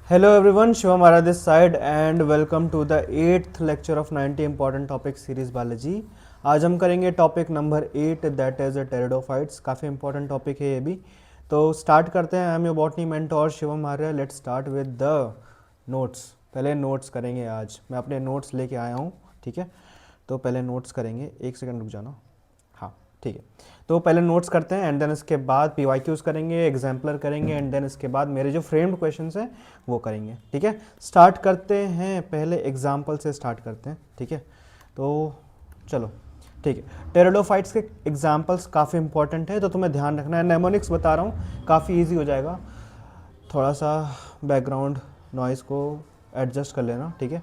Hello everyone, Shivam Ara this side and welcome to the 8th lecture of 90 important topics series Balaji. आज हम करेंगे topic number 8 that is pteridophytes. काफ़ी important topic है ये भी। तो स्टार्ट करते हैं। I am your botany mentor Shivam Arya. Let's start with the notes. पहले नोट्स करेंगे आज। मैं अपने नोट्स लेके आया हूँ, ठीक है। तो पहले नोट्स करेंगे, एक सेकंड रुक जाना। हाँ ठीक है, तो पहले नोट्स करते हैं एंड देन इसके बाद पीवाईक्यूज करेंगे, एग्जाम्पलर करेंगे एंड देन इसके बाद मेरे जो फ्रेम्ड क्वेश्चंस हैं वो करेंगे, ठीक है। स्टार्ट करते हैं, पहले एग्जाम्पल से स्टार्ट करते हैं, ठीक है। तो चलो ठीक है। टेरिडोफाइट्स के एग्जाम्पल्स काफ़ी इंपॉर्टेंट है, तो तुम्हें ध्यान रखना है। नेमोनिक्स बता रहा हूँ, काफ़ी ईजी हो जाएगा। थोड़ा सा बैकग्राउंड नॉइज़ को एडजस्ट कर लेना, ठीक है।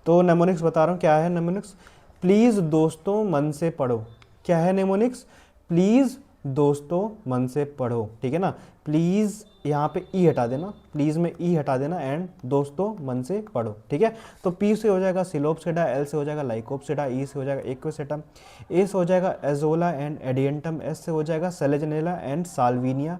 तो नेमोनिक्स बता रहा हूँ, क्या है नेमोनिक्स। प्लीज़ दोस्तों मन से पढ़ो। क्या है नेमोनिक्स? प्लीज़ दोस्तों मन से पढ़ो, ठीक है ना। प्लीज़ यहाँ पे ई हटा देना, प्लीज़ में ई हटा देना एंड दोस्तों मन से पढ़ो, ठीक है। तो पी से हो जाएगा सिलोप्सिडा, एल से हो जाएगा लाइकोप्सिडा, ई से हो जाएगा एक्विसेटम, ए से हो जाएगा एजोला एंड एडियंटम, एस से हो जाएगा सेलेजनेला एंड साल्विनिया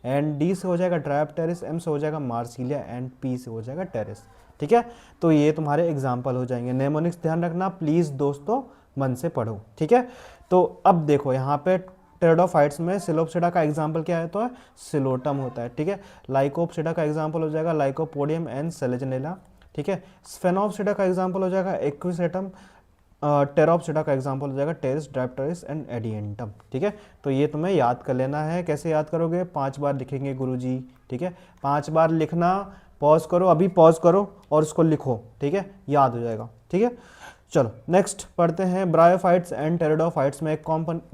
एंड डी से हो जाएगा ड्रायोप्टेरिस, एम से हो जाएगा मार्सिलिया एंड पी से हो जाएगा टेरिस, ठीक है। तो ये तुम्हारे एग्जाम्पल हो जाएंगे। नेमोनिक्स ध्यान रखना, प्लीज़ दोस्तों मन से पढ़ो, ठीक है। तो अब देखो यहाँ पे टेरिडोफाइट्स में सिलोप्सिडा का एग्जाम्पल क्या है, तो सिलोटम होता है, ठीक है। लाइकोप्सिडा का एग्जाम्पल हो जाएगा लाइकोपोडियम एंड सेलेजनेला, ठीक है। स्फेनोप्सिडा का एग्जाम्पल हो जाएगा एक्विसेटम, टेरोप्सिडा का एग्जाम्पल हो जाएगा टेरिस, ड्रायोप्टेरिस एंड एडियंटम, ठीक है। तो ये तुम्हें याद कर लेना है। कैसे याद करोगे? 5 बार लिखेंगे गुरुजी, ठीक है। 5 बार लिखना, पॉज करो, अभी पॉज करो और उसको लिखो, ठीक है, याद हो जाएगा, ठीक है। चलो नेक्स्ट पढ़ते हैं। ब्रायोफाइट्स एंड टेरिडोफाइट्स में एक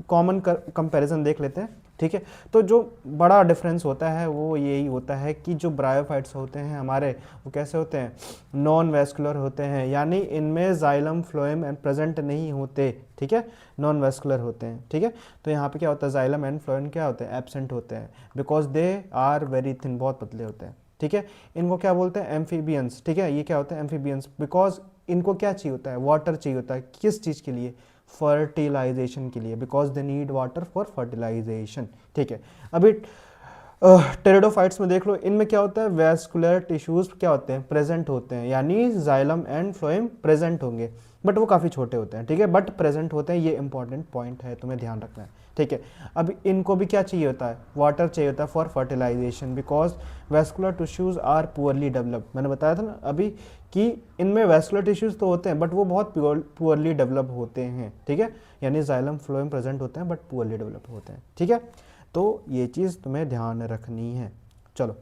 कॉमन कंपैरिजन देख लेते हैं, ठीक है। तो जो बड़ा डिफरेंस होता है वो यही होता है कि जो ब्रायोफाइट्स होते हैं हमारे, वो कैसे होते हैं? नॉन वेस्कुलर होते हैं, यानी इनमें जाइलम फ्लोएम एंड प्रेजेंट नहीं होते, ठीक है। नॉन वेस्कुलर होते हैं, ठीक है। तो यहाँ पे क्या होता है? जाइलम एंड फ्लोएम क्या होते हैं? एब्सेंट होते हैं, because they are very thin, बहुत पतले होते हैं, ठीक है। इनको क्या बोलते हैं? एम्फीबियंस, ठीक है। ये क्या होते हैं? एम्फीबियंस, बिकॉज इनको क्या चाहिए होता है? वाटर चाहिए होता है। किस चीज़ के लिए? फर्टिलाइजेशन के लिए, because they need water for fertilisation, ठीक है। अभी टेरिडोफाइट्स में देख लो, इनमें क्या होता है? वेस्कुलर टिश्यूज क्या होते हैं? प्रेजेंट होते हैं, यानी जाइलम एंड फ्लोएम प्रेजेंट होंगे, बट वो काफ़ी छोटे होते हैं, ठीक है, बट प्रेजेंट होते हैं। ये इंपॉर्टेंट पॉइंट है, तुम्हें ध्यान रखना है, ठीक है। अब इनको भी क्या चाहिए होता है? वाटर चाहिए होता है for fertilisation, because vascular tissues are poorly developed. मैंने बताया था ना अभी कि इनमें वेस्कुलर टिश्यूज तो होते हैं बट वो बहुत पुअरली डेवलप होते हैं, ठीक है। यानी जाइलम फ्लोएम प्रेजेंट होते हैं बट पुअरली डेवलप होते हैं, ठीक है। तो ये चीज़ तुम्हें ध्यान रखनी है। चलो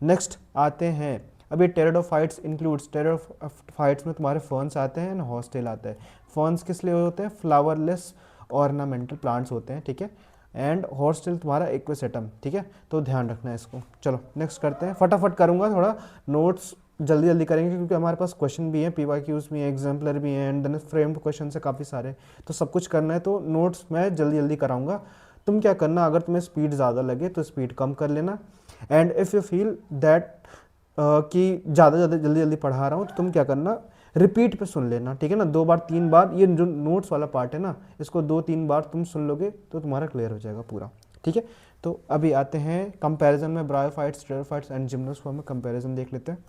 नेक्स्ट आते हैं। अभी टेरिडोफाइट्स इंक्लूड्स, टेरिडोफाइट्स में तुम्हारे फर्न्स आते हैं ना, हॉस्टेल आता है। फर्न्स किस लिए होते हैं? फ्लावरलेस ऑर्नामेंटल प्लांट्स होते हैं, ठीक है। एंड हॉस्टेल तुम्हारा एक्विसेटम, ठीक है। तो ध्यान रखना है इसको। चलो नेक्स्ट करते हैं, फटाफट करूँगा, थोड़ा नोट्स जल्दी जल्दी करेंगे क्योंकि हमारे पास क्वेश्चन भी हैं, पीवाईक्यूज भी हैं, एग्जाम्पलर भी हैं एंड देन फ्रेम्ड क्वेश्चन से काफ़ी सारे, तो सब कुछ करना है। तो नोट्स मैं जल्दी जल्दी कराऊंगा। तुम क्या करना, अगर तुम्हें स्पीड ज़्यादा लगे तो स्पीड कम कर लेना, and if you feel that कि ज़्यादा जल्दी जल्दी पढ़ा रहा हूँ तो तुम क्या करना, रिपीट पे सुन लेना, ठीक है ना। 2 बार 3 बार, ये जो नोट्स वाला पार्ट है ना, इसको 2-3 बार तुम सुन लोगे तो तुम्हारा क्लियर हो जाएगा पूरा, ठीक है। तो अभी आते हैं कंपैरिजन में। ब्रायोफाइट्स, टेरिडोफाइट्स एंड जिम्नोस्पर्म में कंपैरिजन देख लेते हैं।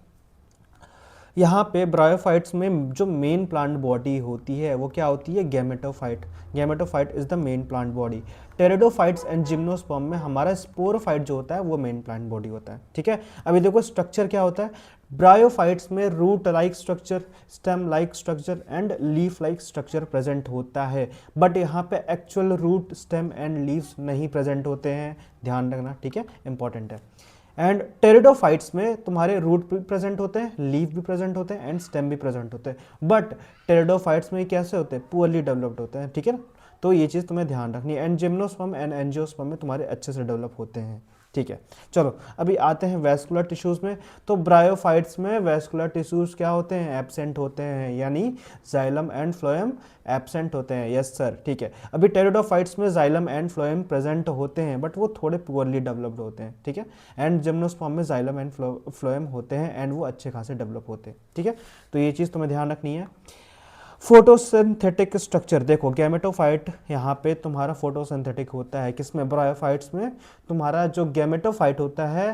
यहाँ पे ब्रायोफाइट्स में जो मेन प्लांट बॉडी होती है वो क्या होती है? Gametophyte. Gametophyte is the main plant body. Pteridophytes and gymnosperm में हमारा स्पोरोफाइट जो होता है वो मेन प्लांट बॉडी होता है, ठीक है। अभी देखो स्ट्रक्चर क्या होता है। ब्रायोफाइट्स में root like structure, stem like structure and leaf like structure present होता है, बट यहाँ पे actual root, stem and leaves नहीं प्रेजेंट होते हैं, ध्यान रखना, ठीक है, इंपॉर्टेंट है। एंड टेरिडोफाइट्स में तुम्हारे रूट भी प्रेजेंट होते हैं, लीफ भी प्रेजेंट होते हैं एंड स्टेम भी प्रेजेंट होते हैं, बट टेरिडोफाइट्स में कैसे होते हैं? पुअरली डेवलप्ड होते हैं, ठीक है ना। तो ये चीज़ तुम्हें ध्यान रखनी है। एंड जिम्नोस्पर्म एंड एंजियोस्पर्म में तुम्हारे अच्छे से डेवलप होते हैं, ठीक है। चलो अभी आते हैं वेस्कुलर टिश्यूज में। तो ब्रायोफाइट्स में वेस्कुलर टिश्यूज क्या होते हैं? एब्सेंट होते हैं, यानी जाइलम एंड फ्लोएम एब्सेंट होते हैं, यस सर, ठीक है। अभी टेरिडोफाइट्स में जाइलम एंड फ्लोएम प्रेजेंट होते हैं बट वो थोड़े पुअरली डेवलप्ड होते हैं, ठीक है। एंड जिम्नोस्पर्म में जाइलम एंड फ्लोएम होते हैं एंड वो अच्छे खासे डेवलप होते हैं, ठीक है। तो ये चीज़ तुम्हें ध्यान रखनी है। फोटोसिंथेटिक स्ट्रक्चर देखो, गैमेटोफाइट यहाँ पे तुम्हारा फोटोसिंथेटिक होता है, किसमें? ब्रायोफाइट्स में। तुम्हारा जो गैमेटोफाइट होता है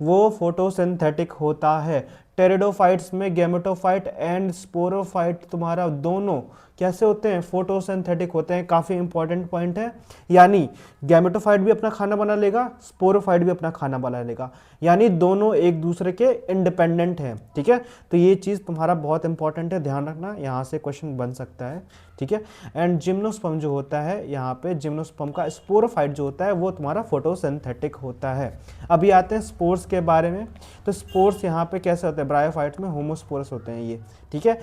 वो फोटोसिंथेटिक होता है। टेरिडोफाइट्स में गैमेटोफाइट एंड स्पोरोफाइट तुम्हारा दोनों कैसे होते हैं, फोटोसिंथेटिक होते हैं। काफी इंपॉर्टेंट पॉइंट है, यानी गैमेटोफाइट भी अपना खाना बना लेगा, स्पोरोफाइट भी अपना खाना बना लेगा, यानी दोनों एक दूसरे के इंडिपेंडेंट हैं, ठीक है। तो ये चीज तुम्हारा बहुत इंपॉर्टेंट है, ध्यान रखना, यहाँ से क्वेश्चन बन सकता है, ठीक है। एंड जिम्नोस्पर्म जो होता है, यहाँ पे जिम्नोस्पर्म का स्पोरोफाइट जो होता है वो तुम्हारा फोटोसिंथेटिक होता है। अभी आते हैं स्पोर्स के बारे में। तो स्पोर्स यहाँ पे कैसे होते हैं, ब्रायोफाइट्स में होमोस्पोरस होते हैं ये, ठीक है।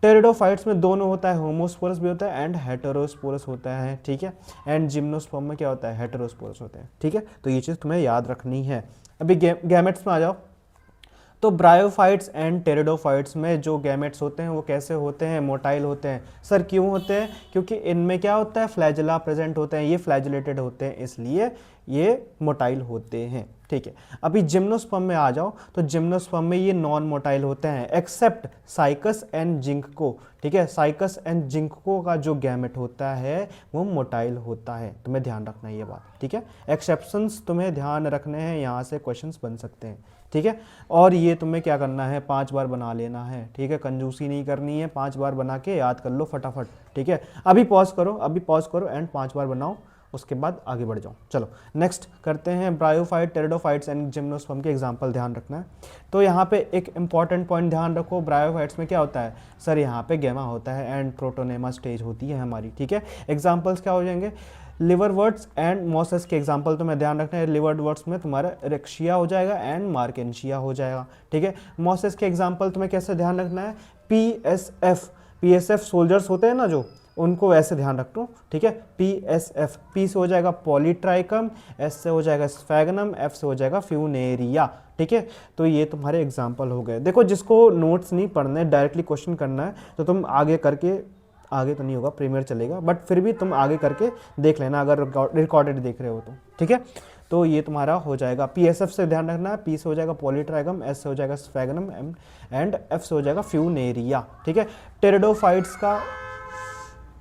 टेरिडोफाइट्स में दोनों होता है, होमोस्पोरस भी होता है एंड हेटेरोस्पोरस होता है, ठीक है। एंड जिम्नोस्पर्म में क्या होता है, हेटेरोस्पोरस होते हैं, ठीक है। तो ये चीज़ तुम्हें याद रखनी है। अभी गैमेट्स में आ जाओ। तो ब्रायोफाइट्स एंड टेरिडोफाइट्स में जो गैमेट्स होते हैं वो कैसे होते हैं, मोटाइल होते हैं। सर क्यों होते हैं, क्योंकि इनमें क्या होता है, फ्लैजिला प्रेजेंट होते हैं, ये फ्लैजिलेटेड होते हैं, इसलिए ये मोटाइल होते हैं, ठीक है। अभी जिम्नोस्पर्म में आ जाओ। तो जिम्नोस्पर्म में ये नॉन मोटाइल होते हैं एक्सेप्ट साइकस एंड जिंको, ठीक है। साइकस एंड जिंको का जो गैमेट होता है वो मोटाइल होता है, तुम्हें ध्यान रखना है ये बात, ठीक है। एक्सेप्शंस तुम्हें ध्यान रखने हैं, यहाँ से क्वेश्चंस बन सकते हैं, ठीक है। और ये तुम्हें क्या करना है, 5 बार बना लेना है, ठीक है। कंजूसी नहीं करनी है, 5 बार बना के याद कर लो फटाफट, ठीक है। अभी पॉज करो एंड 5 बार बनाओ, उसके बाद आगे बढ़ जाओ। चलो नेक्स्ट करते हैं ब्रायोफाइट, टेरिडोफाइट्स एंड जिम्नोस्पर्म के एग्जांपल ध्यान रखना है। तो यहाँ पे एक इंपॉर्टेंट पॉइंट ध्यान रखो, ब्रायोफाइट्स में क्या होता है, सर यहाँ पे गैमा होता है एंड प्रोटोनेमा स्टेज होती है हमारी, ठीक है। एग्जाम्पल्स क्या हो जाएंगे, लिवरवर्ट्स एंड मॉसेस के एग्जांपल तुम्हें ध्यान रखना है। लिवरवर्ट्स में तुम्हारा रेक्शिया हो जाएगा एंड मार्केंशिया हो जाएगा, ठीक है। मॉसेस के एग्जांपल तुम्हें कैसे ध्यान रखना है, पीएसएफ सोल्जर्स होते हैं ना जो, उनको वैसे ध्यान रख लो, ठीक है। पीएसएफ, पी से हो जाएगा पॉलीट्राइकम, एस से हो जाएगा स्फैगनम, एफ से हो जाएगा फ्यूनेरिया, ठीक है। तो ये तुम्हारे एग्जाम्पल हो गए। देखो जिसको नोट्स नहीं पढ़ने, डायरेक्टली क्वेश्चन करना है, तो तुम आगे करके, आगे तो नहीं होगा, प्रीमियर चलेगा, बट फिर भी तुम आगे करके देख लेना अगर रिकॉर्डेड देख रहे हो तो, ठीक है। तो ये तुम्हारा हो जाएगा, पीएसएफ से ध्यान रखना है, पी से हो जाएगा पॉलीट्राइगम, एस से हो जाएगा स्फैगनम एंड एफ से हो जाएगा फ्यूनेरिया, ठीक है। टेरिडोफाइट्स का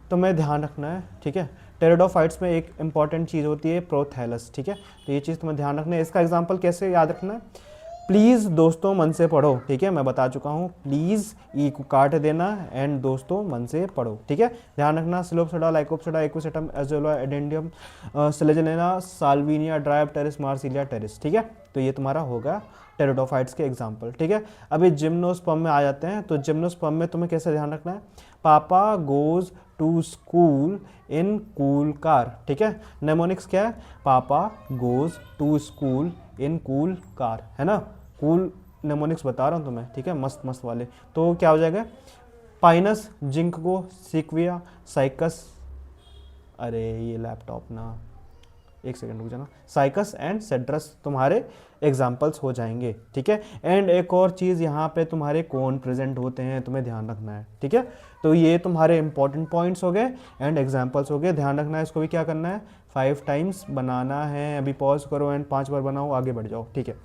तुम्हें ध्यान रखना है, ठीक है। टेरिडोफाइट्स में एक इंपॉर्टेंट चीज़ होती है प्रोथैलस, ठीक है। तो ये चीज़ तुम्हें ध्यान रखना है। इसका एग्जांपल कैसे याद रखना है, प्लीज़ दोस्तों मन से पढ़ो, ठीक है। मैं बता चुका हूँ, प्लीज़ ई को काट देना एंड दोस्तों मन से पढ़ो, ठीक है। ध्यान रखना, Psilopsida, Lycopsida, Equisetum, Azolla, Adiantum, Selaginella, Salvinia, Dryopteris, Marsilea Pteris, ठीक है। तो ये तुम्हारा होगा टेरिडोफाइट्स के एग्जाम्पल, ठीक है। अभी जिम्नोस्पर्म में आ जाते हैं। तो जिम्नोस्पर्म में तुम्हें कैसे ध्यान रखना है, papa goes to school in cool car, ठीक है। नेमोनिक्स क्या है, papa goes to school in cool car, है ना। कूल नेमोनिक्स बता रहा हूँ तुम्हें, ठीक है, मस्त मस्त वाले। तो क्या हो जाएगा, पाइनस, जिंको, सिक्विया, साइकस, अरे ये लैपटॉप ना, एक सेकंड रुक जाना, साइकस एंड सेड्रस तुम्हारे एग्जाम्पल्स हो जाएंगे, ठीक है। एंड एक और चीज़ यहाँ पे तुम्हारे कौन प्रेजेंट होते हैं तुम्हें ध्यान रखना है, ठीक है। तो ये तुम्हारे इंपॉर्टेंट पॉइंट्स हो गए एंड एग्जाम्पल्स हो गए, ध्यान रखना है। इसको भी क्या करना है, 5 टाइम्स बनाना है। अभी पॉज करो एंड 5 बार बनाओ, आगे बढ़ जाओ, ठीक है।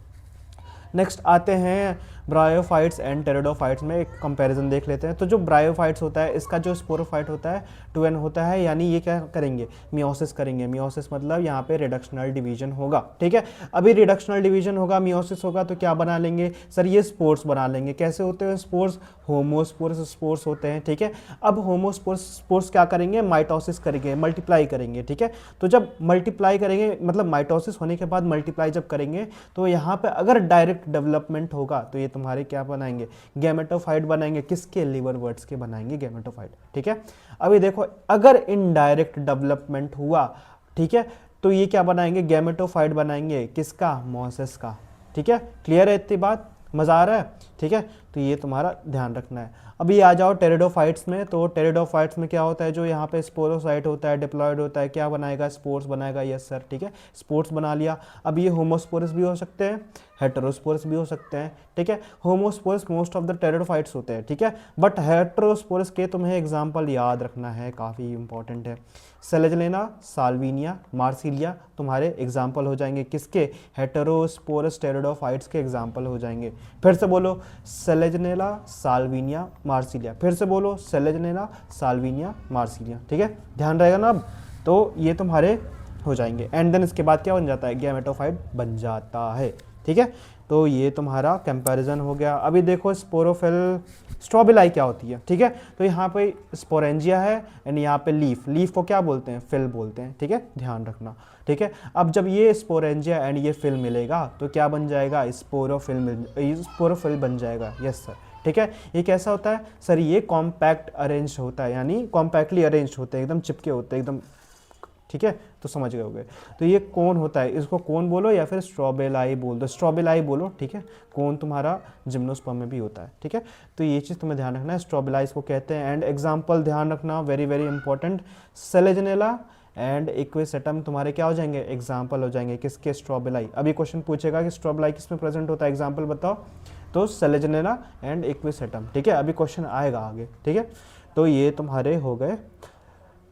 नेक्स्ट आते हैं ब्रायोफाइट्स एंड टेरिडोफाइट्स में एक कंपैरिजन देख लेते हैं। तो जो ब्रायोफाइट्स होता है, इसका जो स्पोरोफाइट होता है 2n होता है, यानी ये क्या करेंगे, मियोसिस करेंगे। मियोसिस मतलब यहाँ पे रिडक्शनल डिवीजन होगा, ठीक है। अभी रिडक्शनल डिवीजन होगा, मियोसिस होगा, तो क्या बना लेंगे सर, ये स्पोर्स बना लेंगे। कैसे होते हैं स्पोर्स, होमोस्पोर्स स्पोर्स होते हैं, ठीक है। अब होमोस्पोर्स स्पोर्स क्या करेंगे, माइटोसिस करेंगे, मल्टीप्लाई करेंगे, ठीक है। तो जब मल्टीप्लाई करेंगे, मतलब माइटोसिस होने के बाद मल्टीप्लाई जब करेंगे, तो यहाँ पे अगर डायरेक्ट डेवलपमेंट होगा तो ये तुम्हारे क्या बनाएंगे, गैमेटोफाइट बनाएंगे। किसके, लिवरवर्ट्स के बनाएंगे गैमेटोफाइट, ठीक है। अभी देखो अगर इनडायरेक्ट डेवलपमेंट हुआ, ठीक है, तो ये क्या बनाएंगे, गैमेटोफाइट बनाएंगे। किसका, मॉसेस का, ठीक है। क्लियर है इतनी बात, मजा आ रहा है, ठीक है। तो ये तुम्हारा ध्यान रखना है। अभी आ जाओ टेरिडोफाइट्स में। तो टेरिडोफाइट्स में क्या होता है, जो यहाँ पे स्पोरोसाइट होता है, डिप्लॉयड होता है, क्या बनाएगा, स्पोर्स बनाएगा। यस सर, ठीक है, स्पोर्स बना लिया। अब ये होमोस्पोरस भी हो सकते हैं, हेटेरोस्पोरस भी हो सकते हैं, ठीक है। Homosporous most of the pteridophytes होते हैं, ठीक है, बट हेटेरोस्पोरस के तुम्हें एग्जाम्पल याद रखना है, काफ़ी इंपॉर्टेंट है। सेलेजनेला, साल्विनिया, मार्सिलिया तुम्हारे एग्जाम्पल हो जाएंगे। किसके, हेटेरोस्पोरस टेरिडोफाइट्स के एग्जाम्पल हो जाएंगे। फिर से बोलो, सेलेजनेला, साल्विनिया, मार्सिलिया। फिर से बोलो, सेलेजनेला, साल्विनिया, मार्सिलिया, ठीक है, ध्यान रहेगा ना। अब तो ये तुम्हारे हो जाएंगे एंड देन इसके बाद क्या बन जाता है, गैमेटोफाइट बन जाता है, ठीक है। तो ये तुम्हारा कंपैरिजन हो गया। अभी देखो स्पोरोफिल स्ट्रॉबिलाई क्या होती है, ठीक है। तो यहाँ पे स्पोरेंजिया है एंड यहाँ पे लीफ, लीफ को क्या बोलते हैं, फिल बोलते हैं, ठीक है, ध्यान रखना, ठीक है। अब जब ये स्पोरेंजिया एंड ये फिल मिलेगा तो क्या बन जाएगा, स्पोरोफिल बन जाएगा। यस सर, ठीक है। ये कैसा होता है सर, ये कॉम्पैक्ट अरेंज होता है, यानी कॉम्पैक्टली अरेंज होते हैं, एकदम चिपके होते हैं एकदम, ठीक है। तो समझ गए होगे। तो ये कोन होता है, इसको कोन बोलो या फिर स्ट्रॉबेलाई बोल दो, स्ट्रॉबेलाई बोलो, ठीक है। कोन तुम्हारा जिम्नोस्पर्म में भी होता है, ठीक है। तो ये चीज़ तुम्हें ध्यान रखना है, स्ट्रॉबेलाई इसको कहते हैं। एंड एग्जाम्पल ध्यान रखना, very very important, Selaginella and Equisetum तुम्हारे क्या हो जाएंगे, एग्जाम्पल हो जाएंगे किसके, स्ट्रॉबेलाई। अभी क्वेश्चन पूछेगा कि स्ट्रॉबेलाई किस में प्रेजेंट होता है, एग्जाम्पल बताओ, तो सेलेजनेला एंड इक्विसेटम, ठीक है। अभी क्वेश्चन आएगा आगे, ठीक है। तो ये तुम्हारे हो गए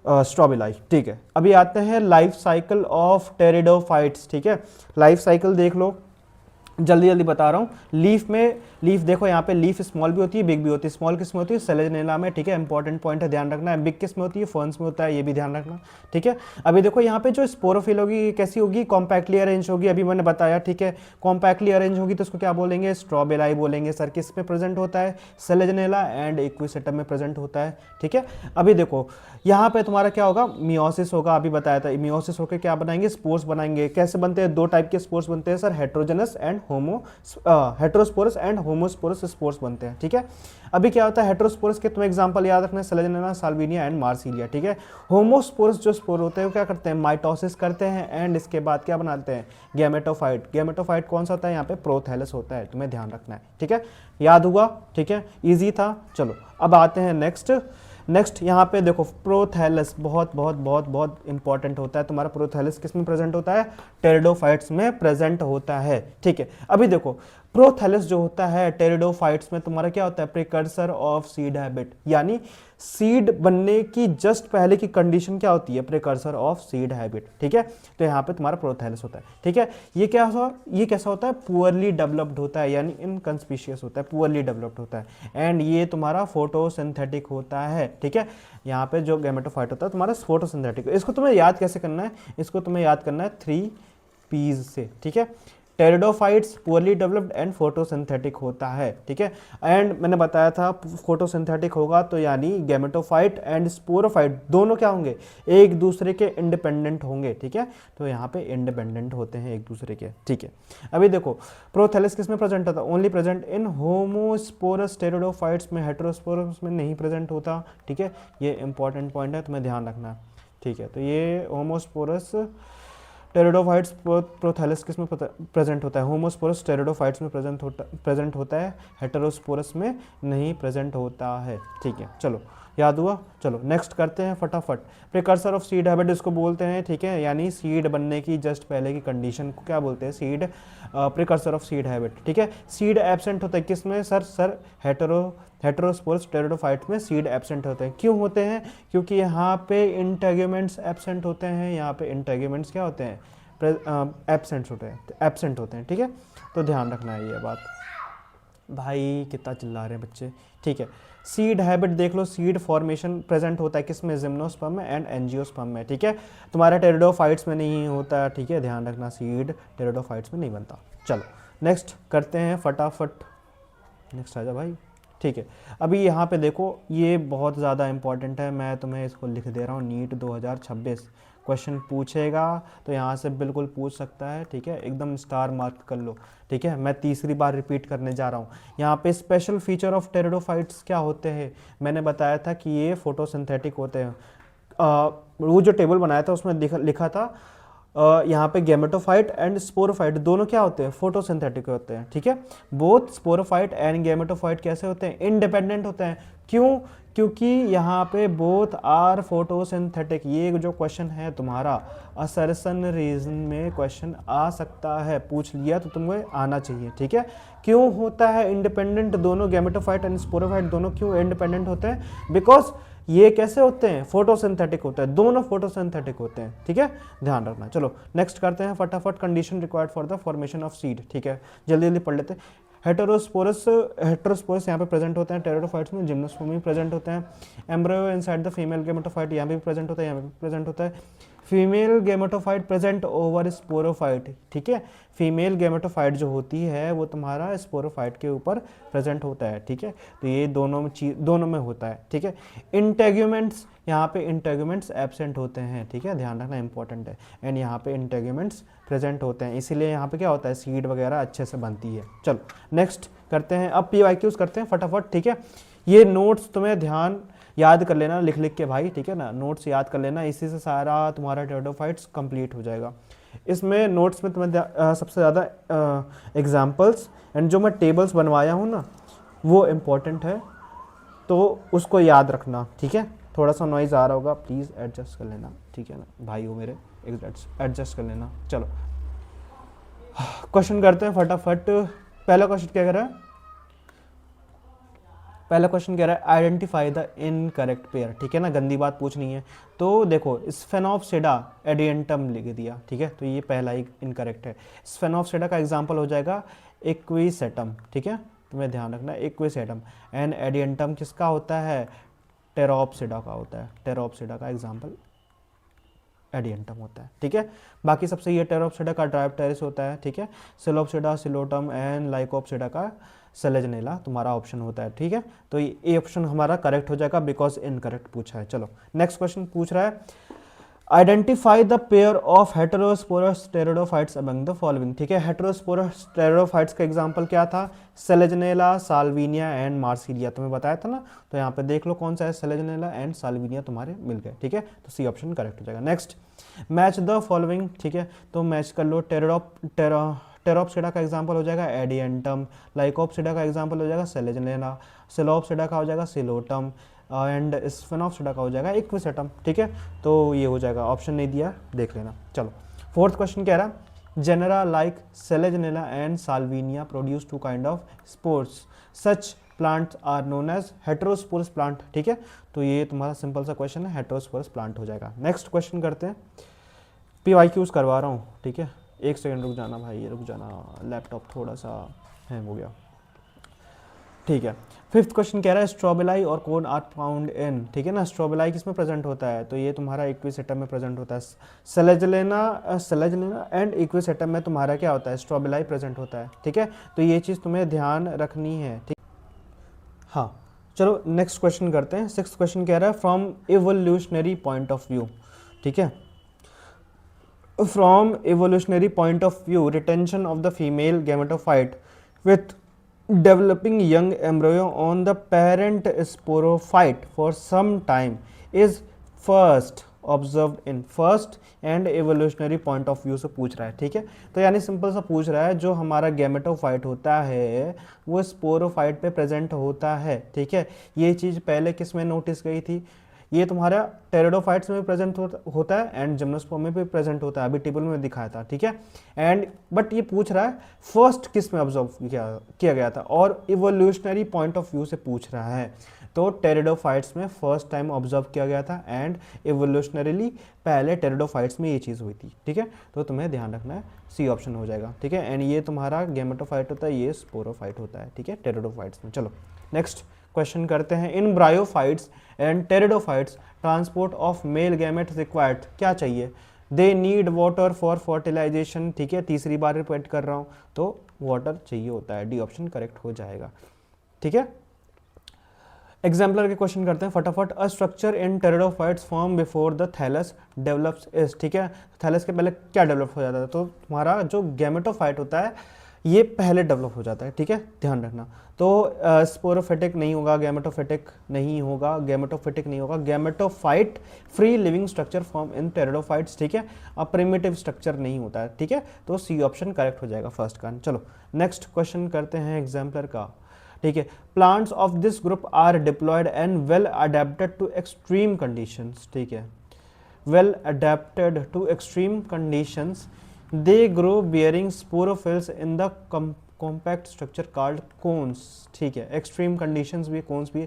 स्ट्रॉबेलाई, ठीक है। अभी आते हैं लाइफ साइकिल ऑफ टेरिडोफाइट्स, ठीक है। लाइफ साइकिल देख लो, जल्दी जल्दी बता रहा हूँ। लीफ में, लीफ देखो यहाँ पे लीफ स्मॉल भी होती है बिग भी होती है, स्मॉल किस में होती है, सेलेजनेला में, ठीक है, इंपॉर्टेंट पॉइंट है, ध्यान रखना है। बिग किस में होती है, फर्न्स में होता है, ये भी ध्यान रखना, ठीक है। अभी देखो यहाँ पे जो स्पोरोफिल होगी ये कैसी होगी, कॉम्पैक्टली अरेंज होगी, अभी मैंने बताया, ठीक है। कॉम्पैक्टली अरेंज होगी तो उसको क्या बोलेंगे, स्ट्रॉबेलाई बोलेंगे। सर किस में प्रेजेंट होता है, सेलेजनेला एंड इक्विसेटम में प्रेजेंट होता है, ठीक है। अभी देखो यहाँ पे तुम्हारा क्या होगा, मियोसिस होगा, अभी बताया था। मियोसिस होकर क्या बनाएंगे, स्पोर्स बनाएंगे। कैसे बनते हैं, दो टाइप के स्पोर्स बनते हैं sir, heterogeneous and heterosporous and homosporous spores बनते हैं, ठीक है। अभी क्या होता है, हेट्रोस्पोरस के तुम्हें एग्जांपल याद रखना है, सेलेजनेला, साल्विनिया एंड मार्सिलिया, ठीक है। होमोस्पोरस जो स्पोर होते हैं वो क्या करते हैं, माइटोसिस करते हैं एंड इसके बाद क्या बनाते हैं, गैमेटोफाइट। गैमेटोफाइट कौन सा होता है, यहाँ पे प्रोथैलस होता है, तुम्हें ध्यान रखना है, ठीक है। याद हुआ, ठीक है, ईजी था। चलो अब आते हैं नेक्स्ट यहाँ पे देखो, प्रोथैलस बहुत बहुत बहुत बहुत इंपॉर्टेंट होता है तुम्हारा। प्रोथैलस किस में प्रेजेंट होता है, टेरिडोफाइट्स में प्रेजेंट होता है, ठीक है। अभी देखो प्रोथैलस जो होता है टेरिडोफाइट्स में तुम्हारा क्या होता है, प्रिकर्सर ऑफ सीड हैबिट, यानी सीड बनने की जस्ट पहले की कंडीशन क्या होती है, प्रिकर्सर ऑफ सीड हैबिट, ठीक है। तो यहाँ पे तुम्हारा प्रोथैलस होता है, ठीक है। ये कैसा होता है, पुअरली डेवलप्ड होता है, यानी इनकंस्पिशियस होता है, पुअरली डेवलप्ड होता है। एंड ये तुम्हारा फोटोसिंथेटिक होता है, ठीक है। यहाँ पे जो गैमेटोफाइट होता है तुम्हारा फोटोसिंथेटिक। इसको तुम्हें याद कैसे करना है, इसको तुम्हें याद करना है 3 P's से, ठीक है। Pteridophytes poorly developed and photosynthetic होता है, ठीक है। एंड मैंने बताया था फोटोसिंथेटिक होगा तो यानी गैमेटोफाइट एंड स्पोरोफाइट दोनों क्या होंगे, एक दूसरे के इंडिपेंडेंट होंगे, ठीक है। तो यहाँ पे इंडिपेंडेंट होते हैं एक दूसरे के, ठीक है। अभी देखो प्रोथैलस किस में प्रेजेंट होता है, only present in homosporous pteridophytes में, हेटेरोस्पोरस में नहीं प्रेजेंट होता, ठीक है। ये इंपॉर्टेंट पॉइंट है, तुम्हें ध्यान रखना है, ठीक है। तो ये होमोस्पोरस टेरिडोफाइट्स प्रोथैलस किस में प्रेजेंट होता है, होमोस्पोरस टेरिडोफाइट्स में प्रेजेंट होता है, हेटेरोस्पोरस में नहीं प्रेजेंट होता है, ठीक है। चलो याद हुआ। चलो नेक्स्ट करते हैं फटाफट। प्रिकर्सर ऑफ सीड हैबिट इसको बोलते हैं, ठीक है, यानी सीड बनने की जस्ट पहले की कंडीशन को क्या बोलते हैं, seed precursor of seed habit, ठीक है। सीड एब्सेंट होता है किस में सर हेटेरोस्पोरस टेरिडोफाइट में सीड एब्सेंट होते हैं। क्यों होते हैं, क्योंकि यहाँ पे इंटेग्यूमेंट्स एब्सेंट होते हैं, यहाँ पे इंटेग्यूमेंट्स क्या होते हैं, एब्सेंट होते हैं, ठीक है। तो ध्यान रखना है ये बात। भाई कितना चिल्ला रहे हैं बच्चे, ठीक है। सीड हैबिट देख लो, सीड फॉर्मेशन प्रेजेंट होता है किसमें, जिम्नोस्पर्म में एंड एंजियोस्पर्म में, ठीक है। तुम्हारा टेरिडोफाइट्स में नहीं होता, ठीक है, ध्यान रखना, सीड टेरिडोफाइट्स में नहीं बनता। चलो नेक्स्ट करते हैं फटाफट, नेक्स्ट आ जा भाई, ठीक है। अभी यहाँ पे देखो ये बहुत ज़्यादा इंपॉर्टेंट है, मैं तुम्हें इसको लिख दे रहा हूँ, नीट 2026 क्वेश्चन पूछेगा तो यहाँ से बिल्कुल पूछ सकता है, ठीक है, एकदम स्टार मार्क कर लो, ठीक है। मैं तीसरी बार रिपीट करने जा रहा हूँ। यहाँ पे स्पेशल फीचर ऑफ टेरिडोफाइट्स क्या होते हैं, मैंने बताया था कि ये फोटोसिंथेटिक होते हैं। वो जो टेबल बनाया था उसमें लिखा था यहाँ पे गैमेटोफाइट एंड स्पोरोफाइट दोनों क्या होते हैं, फोटोसिंथेटिक होते हैं, ठीक है। बोथ स्पोरोफाइट एंड गैमेटोफाइट कैसे होते हैं, इंडिपेंडेंट होते हैं। क्यों, क्योंकि यहाँ पे बोथ आर फोटोसिंथेटिक। ये जो क्वेश्चन है तुम्हारा असर्शन रीजन में क्वेश्चन आ सकता है, पूछ लिया तो तुम्हें आना चाहिए, ठीक है। क्यों होता है इंडिपेंडेंट दोनों, गैमेटोफाइट एंड स्पोरोफाइट दोनों क्यों इंडिपेंडेंट होते हैं, बिकॉज ये कैसे होते हैं, फोटोसिंथेटिक होते हैं, दोनों फोटोसिंथेटिक होते हैं, ठीक है, ध्यान रखना। चलो नेक्स्ट करते हैं फटाफट, condition required for the formation of seed, ठीक है, जल्दी जल्दी पढ़ लेते हैं। हेटेरोस्पोरस यहाँ पे प्रेजेंट होते हैं टेरिडोफाइट्स में, जिम्नोस्पर्म में प्रेजेंट होते हैं। Embryo inside the female gametophyte यहाँ पे भी प्रेजेंट होता है, यहाँ पे भी प्रेजेंट होता है। Female gametophyte present over sporophyte, ठीक है, फीमेल गेमेटोफाइट जो होती है वो तुम्हारा स्पोरोफाइट के ऊपर प्रेजेंट होता है, ठीक है। तो ये दोनों में होता है, ठीक है। इंटेग्यूमेंट्स, यहाँ पे इंटेग्यूमेंट्स एब्सेंट होते हैं, ठीक है, ध्यान रखना इंपॉर्टेंट है। एंड यहाँ पे इंटेग्यूमेंट्स प्रेजेंट होते हैं, इसीलिए यहाँ पे क्या होता है, सीड वगैरह अच्छे से बनती है। चलो नेक्स्ट करते हैं, अब PYQs करते हैं फटाफट, ठीक है। ये नोट्स तुम्हें ध्यान याद कर लेना लिख लिख के भाई, ठीक है ना, नोट्स याद कर लेना, इसी से सारा तुम्हारा टेरिडोफाइट्स कंप्लीट हो जाएगा। इसमें नोट्स में तुम्हें सबसे ज़्यादा एग्जाम्पल्स एंड जो मैं टेबल्स बनवाया हूँ ना वो इम्पोर्टेंट है, तो उसको याद रखना, ठीक है। थोड़ा सा नॉइज़ आ रहा होगा, प्लीज़ एडजस्ट कर लेना, ठीक है ना भाई हो मेरे, एडजस्ट कर लेना। चलो क्वेश्चन करते हैं फटाफट। पहला क्वेश्चन क्या कह रहा है, पहला क्वेश्चन कह रहा है आइडेंटिफाई द इनकरेक्ट पेयर, ठीक है ना, गंदी बात पूछनी है। तो देखो स्फेनोप्सिडा एडियंटम लिख दिया, ठीक है, तो ये पहला ही इनकरेक्ट है। स्फेनोप्सिडा का एग्जांपल हो जाएगा इक्विसेटम, ठीक है, तुम्हें ध्यान रखना इक्विसेटम। एंड एडियंटम किसका होता है, टेरोप्सिडा का होता है, टेरोप्सिडा का एग्जाम्पल एडियंटम होता है, ठीक है। बाकी सबसे ये टेरोप्सिडा का ड्रायोप्टेरिस होता है, ठीक है। सिलोप्सिडा सिलोटम एंड लाइकोप्सिडा का सेलेजनेला तुम्हारा ऑप्शन होता है, ठीक है। तो ये ऑप्शन हमारा करेक्ट हो जाएगा बिकॉज इनकरेक्ट पूछा है। चलो नेक्स्ट क्वेश्चन पूछ रहा है identify the pair of heterosporous pteridophytes among the following, ठीक है। हेटेरोस्पोरस टेरिडोफाइट्स का एग्जांपल क्या था, सेलेजनेला, साल्विनिया एंड मार्सिलिया, तुम्हें बताया था ना। तो यहाँ पे देख लो कौन सा है, सेलेजनेला एंड साल्विनिया तुम्हारे मिल गए, ठीक है, तो सी ऑप्शन करेक्ट हो जाएगा। नेक्स्ट मैच द फॉलोइंग, ठीक है, तो मैच कर लो। टेरोप्सिडा का एग्जांपल हो जाएगा एडियंटम, लाइकोप्सिडा का एग्जांपल हो जाएगा सेलेजनेला, सिलोप्सिडा का हो जाएगा सिलोटम एंड स्फेनोप्सिडा का हो जाएगा इक्विसेटम, ठीक है। तो ये हो जाएगा, ऑप्शन नहीं दिया देख लेना। चलो फोर्थ क्वेश्चन कह रहा है genera like Selaginella and Salvinia produce two kind of spores, such plants are known as heterosporous plant, ठीक है। तो ये तुम्हारा सिंपल सा क्वेश्चन है, हेटेरोस्पोरस प्लांट हो जाएगा। नेक्स्ट क्वेश्चन करते हैं, PYQs करवा रहा हूँ, ठीक है, एक सेकंड रुक जाना भाई, रुक जाना, लैपटॉप थोड़ा सा हैंग हो गया, ठीक है। फिफ्थ क्वेश्चन कह रहा है स्ट्रोबेलाई और कोन आर फाउंड इन, ठीक है ना। स्ट्रोबेलाई किस में प्रेजेंट होता है, तो ये तुम्हारा इक्विसेटम में प्रेजेंट होता है। सेलेजनेला एंड इक्विसेटम में तुम्हारा क्या होता है, स्ट्रोबेलाई प्रेजेंट होता है, ठीक है। तो ये चीज़ तुम्हें ध्यान रखनी है, ठीक। हाँ चलो नेक्स्ट क्वेश्चन करते हैं। सिक्स्थ क्वेश्चन कह रहा है from evolutionary point of view, ठीक है, from evolutionary point of view retention of the female gametophyte with developing young embryo on the parent sporophyte for some time is first observed in first and evolutionary point of view से पूछ रहा है, ठीक है। तो यानी simple सा पूछ रहा है जो हमारा गैमेटोफाइट होता है वो स्पोरोफाइट पे प्रेजेंट होता है, ठीक है। ये चीज़ पहले किस में नोटिस गई थी, ये तुम्हारा टेरिडोफाइट्स में भी प्रेजेंट होता है एंड जिम्नोस्पर्म में भी प्रेजेंट होता है, अभी टेबल में दिखाया था, ठीक है। एंड बट ये पूछ रहा है फर्स्ट किस में ऑब्जर्व किया गया था और इवोल्यूशनरी पॉइंट ऑफ व्यू से पूछ रहा है। तो टेरिडोफाइट्स में फर्स्ट टाइम ऑब्जर्व किया गया था एंड इवोल्यूशनरीली पहले टेरिडोफाइट्स में ये चीज़ हुई थी, ठीक है। तो तुम्हें ध्यान रखना है, सी ऑप्शन हो जाएगा, ठीक है। एंड ये तुम्हारा गैमेटोफाइट होता है, ये स्पोरोफाइट होता है, ठीक है, टेरिडोफाइट्स में। चलो नेक्स्ट क्वेश्चन करते हैं। In bryophytes and pteridophytes transport of male gametes required, क्या चाहिए, they need water for fertilisation, ठीक है, तीसरी बार रिपीट कर रहा हूँ, तो वाटर चाहिए होता है, डी ऑप्शन करेक्ट हो जाएगा, ठीक है। एग्जाम्पलर के क्वेश्चन करते हैं फटाफट। A structure in pteridophytes form before the thallus develops is, ठीक है, थैलस के पहले क्या डेवलप हो जाता है, तो तुम्हारा जो गैमेटोफाइट होता है ये पहले डेवलप हो जाता है, ठीक है, ध्यान रखना। तो स्पोरोफिटिक नहीं होगा, गैमेटोफिटिक नहीं होगा, गैमेटोफिटिक नहीं होगा, gametophyte free living structure form in pteridophytes, ठीक है, अब प्रिमिटिव स्ट्रक्चर नहीं होता है, ठीक है। तो सी ऑप्शन करेक्ट हो जाएगा फर्स्ट का। चलो नेक्स्ट क्वेश्चन करते हैं एग्जाम्पलर का, ठीक है। Plants of this group are diploid and well adapted to extreme conditions, ठीक है, well adapted to extreme conditions, they grow bearing sporophylls in the compact structure called cones, ठीक है, एक्सट्रीम कंडीशंस भी, कोन्स भी,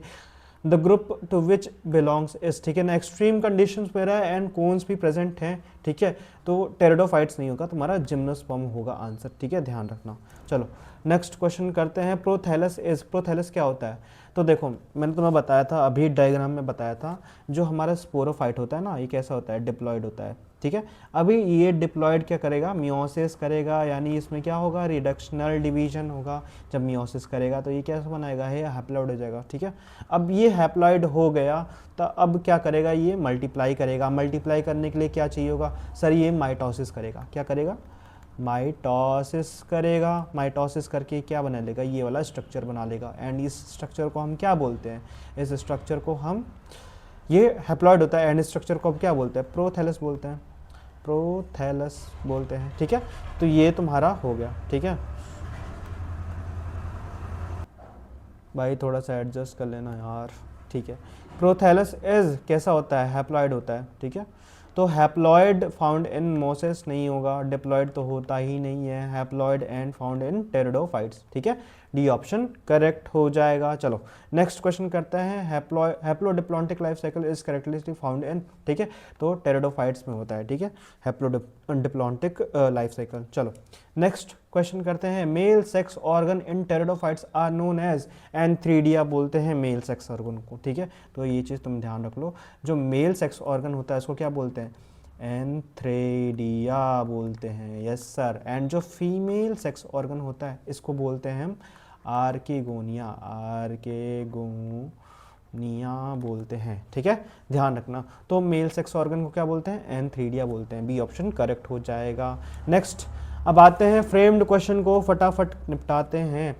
the group to which belongs is, ठीक है ना, extreme conditions में रहा है एंड कोन्स भी प्रेजेंट हैं, ठीक है। तो टेरिडोफाइट्स नहीं होगा, तुम्हारा जिम्नोस्पर्म होगा आंसर, ठीक है, ध्यान रखना। चलो नेक्स्ट क्वेश्चन करते हैं। प्रोथैलस इज, प्रोथैलस क्या होता है, तो देखो मैंने तुम्हें बताया था, अभी डायग्राम में बताया था, जो हमारा स्पोरोफाइट होता है ना, ये कैसा होता है, डिप्लॉयड होता है, ठीक है। अभी ये डिप्लॉयड क्या करेगा, मियोसिस करेगा, यानी इसमें क्या होगा, रिडक्शनल डिवीजन होगा। जब मियोसिस करेगा तो ये कैसे बनाएगा, ये हैप्लॉइड हो जाएगा। ठीक है, अब ये हैप्लॉइड हो गया तो अब क्या करेगा, ये मल्टीप्लाई करेगा। मल्टीप्लाई करने के लिए क्या चाहिए होगा सर, ये माइटोसिस करेगा। क्या करेगा, माइटोसिस करेगा। माइटोसिस करके क्या बना लेगा, ये वाला स्ट्रक्चर बना लेगा। एंड इस स्ट्रक्चर को हम क्या बोलते हैं, इस स्ट्रक्चर को हम, ये हैप्लॉइड होता है एंड स्ट्रक्चर को हम क्या बोलते हैं, प्रोथैलस बोलते हैं, प्रोथैलस बोलते हैं। ठीक है, तो ये तुम्हारा हो गया। ठीक है भाई, थोड़ा सा एडजस्ट कर लेना यार। ठीक है, प्रोथैलस इज कैसा होता है, हैप्लॉइड होता है। ठीक है, तो हैप्लॉइड फाउंड इन मोसेस नहीं होगा, डिप्लॉइड तो होता ही नहीं है, haploid and found in pteridophytes. ठीक है, डी ऑप्शन करेक्ट हो जाएगा। चलो नेक्स्ट क्वेश्चन करते हैं, haplodiplontic life cycle is characteristic found in, ठीक है, तो टेरिडोफाइट्स में होता है। ठीक है, हैप्लोडिप्लॉन्टिक लाइफ साइकिल। चलो नेक्स्ट क्वेश्चन करते हैं, male sex organ in pteridophytes are known as antheridia बोलते हैं मेल सेक्स ऑर्गन को। ठीक है, तो ये चीज़ तुम ध्यान रख लो, जो मेल सेक्स ऑर्गन होता है उसको क्या बोलते हैं, एंथ्रेडिया बोलते हैं। Yes sir. एंड जो फीमेल सेक्स ऑर्गन होता है इसको बोलते हैं हम आर्केगोनिया, आर्केगोनिया बोलते हैं। ठीक है, ध्यान रखना। तो मेल सेक्स ऑर्गन को क्या बोलते हैं, एंथ्रीडिया बोलते हैं। बी ऑप्शन करेक्ट हो जाएगा। नेक्स्ट, अब आते हैं फ्रेम्ड क्वेश्चन को फटाफट निपटाते हैं।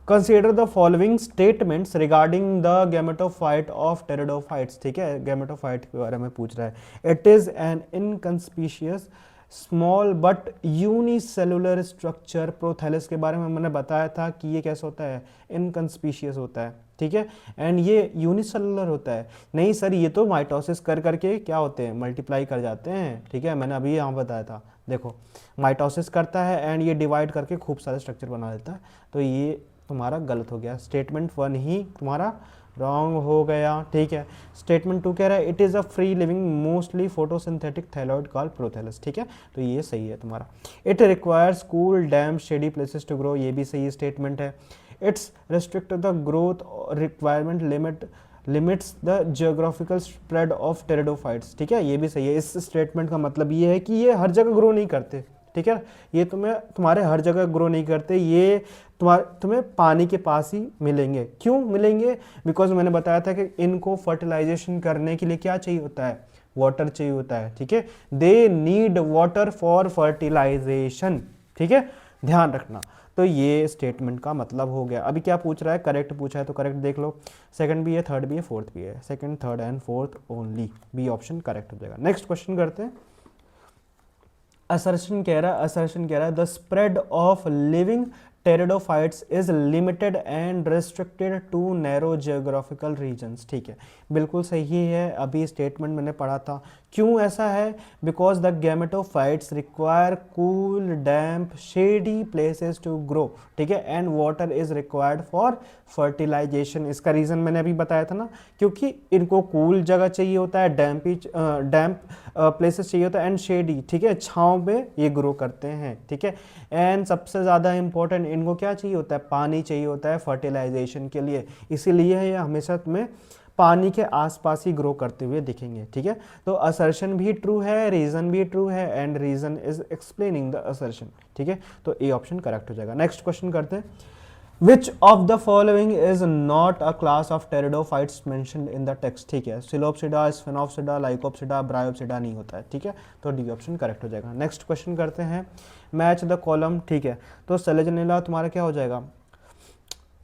Consider the following statements regarding the gametophyte of pteridophytes. ठीक है, गैमेटोफाइट के बारे में पूछ रहा है। It is an inconspicuous small but unicellular structure. Prothallus के बारे में मैंने बताया था कि ये कैसा होता है, इनकंस्पीशियस होता है। ठीक है, एंड ये यूनिसेलुलर होता है। नहीं सर, ये तो माइटोसिस कर करके क्या होते हैं, मल्टीप्लाई कर जाते हैं। ठीक है, मैंने अभी यहाँ बताया था, देखो माइटोसिस करता है एंड ये डिवाइड करके खूब सारे स्ट्रक्चर बना देता है। तो ये तुम्हारा गलत हो गया, स्टेटमेंट 1 ही तुम्हारा रॉन्ग हो गया। ठीक है, स्टेटमेंट 2 कह रहा है it is a free living mostly photosynthetic thalloid called prothallus. ठीक है, तो ये सही है तुम्हारा। It requires cool damp shady places to grow, ये भी सही स्टेटमेंट है। Its restrict the growth requirement limits the geographical spread of pteridophytes. ठीक है, ये भी सही है। इस स्टेटमेंट का मतलब ये है कि ये हर जगह ग्रो नहीं करते। ठीक है, ये तुम्हारे हर जगह ग्रो नहीं करते, ये तुम्हें पानी के पास ही मिलेंगे। क्यों मिलेंगे, बिकॉज मैंने बताया था कि इनको फर्टिलाइजेशन करने के लिए क्या चाहिए होता है, वाटर चाहिए होता है। ठीक है, they need water for fertilisation. ठीक है, ध्यान रखना। तो ये स्टेटमेंट का मतलब हो गया। अभी क्या पूछ रहा है, करेक्ट पूछा है तो करेक्ट देख लो। सेकंड भी है, थर्ड भी है, फोर्थ भी है। Second, third and fourth only, B option correct हो जाएगा। नेक्स्ट क्वेश्चन करते हैं। असर्शन कह रहा है the spread of living pteridophytes is limited and restricted to narrow geographical regions. ठीक है, बिल्कुल सही है। अभी स्टेटमेंट मैंने पढ़ा था। क्यों ऐसा है, because the gametophytes require cool damp shady places to grow. ठीक है, and water is required for fertilisation. इसका रीज़न मैंने अभी बताया था ना, क्योंकि इनको कूल जगह चाहिए होता है, डैम्प प्लेसेस चाहिए होता है एंड शेडी। ठीक है, छाँव में ये ग्रो करते हैं। ठीक है, एंड सबसे ज़्यादा इंपॉर्टेंट इनको क्या चाहिए होता है, पानी चाहिए होता है फर्टिलाइजेशन के लिए। इसीलिए ये हमेशा तुम्हें पानी के आसपास ही ग्रो करते हुए दिखेंगे। ठीक है, तो असर्शन भी ट्रू है, रीजन भी ट्रू है, and reason is explaining the assertion. ठीक है, तो ए ऑप्शन करेक्ट हो जाएगा। नेक्स्ट क्वेश्चन करते हैं, विच of the following is not a class of pteridophytes mentioned in the text. ठीक है, सिलोप्सिडा, स्फेनोप्सिडा, लाइकोप्सिडा, ब्रायोप्सिडा नहीं होता है। ठीक है, तो डी ऑप्शन करेक्ट हो जाएगा। नेक्स्ट क्वेश्चन करते हैं, मैच द कॉलम। ठीक है, तो सेलेजनेला तुम्हारा क्या हो जाएगा,